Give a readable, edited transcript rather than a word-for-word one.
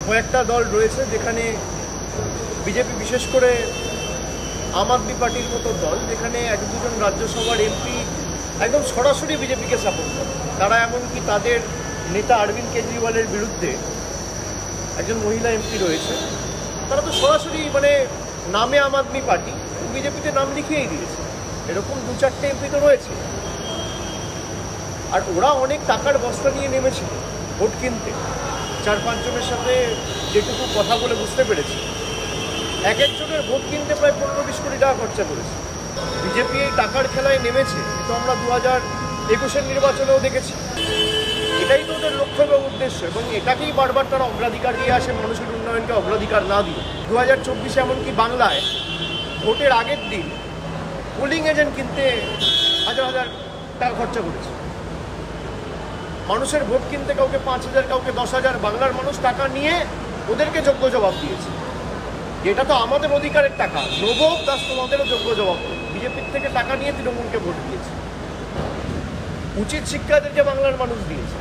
কয়েকটা দল রয়েছে যেখানে বিজেপি বিশেষ করে আম আদমি পার্টির মতো দল যেখানে এক দুজন রাজ্যসভার এমপি একদম সরাসরি বিজেপিকে সাপোর্ট করে। তারা এমনকি তাদের নেতা অরবিন্দ কেজরিওয়ালের বিরুদ্ধে একজন মহিলা এমপি রয়েছে, তারা তো সরাসরি নামে আম আদমি পার্টি বিজেপিতে নাম লিখিয়েই দিয়েছে। এরকম দু চারটে এমপি তো রয়েছে। আর ওরা অনেক টাকার বস্তা নিয়ে নেমেছিল ভোট কিনতে। 4-5 জনের সাথে যেটুকু কথা বলে বুঝতে পেরেছি, এক একজনের ভোট কিনতে প্রায় 15-20 কোটি টাকা খরচা করেছে। বিজেপি এই টাকার খেলায় নেমেছে, কিন্তু আমরা 2021-এর নির্বাচনেও দেখেছি। এটাই তো ওদের লক্ষ্য এবং উদ্দেশ্য, এবং এটাকেই বারবার তারা অগ্রাধিকার দিয়ে আসে, মানুষের উন্নয়নকে অগ্রাধিকার না দিয়ে। 2024-এ এমনকি বাংলায় ভোটের আগের দিন পোলিং এজেন্ট কিনতে হাজার হাজার টাকা খরচা করেছে। মানুষের ভোট কিনতে কাউকে 5,000, কাউকে 10,000, বাংলার মানুষ টাকা নিয়ে ওদেরকে যোগ্য জবাব দিয়েছে। এটা তো আমাদের অধিকারের টাকা, নবক দাস তোমাদেরও যোগ্য জবাব দেবে। বিজেপির থেকে টাকা নিয়ে তৃণমূলকে ভোট দিয়েছে। উচিত শিক্ষা এদেরকে বাংলার মানুষ দিয়েছে।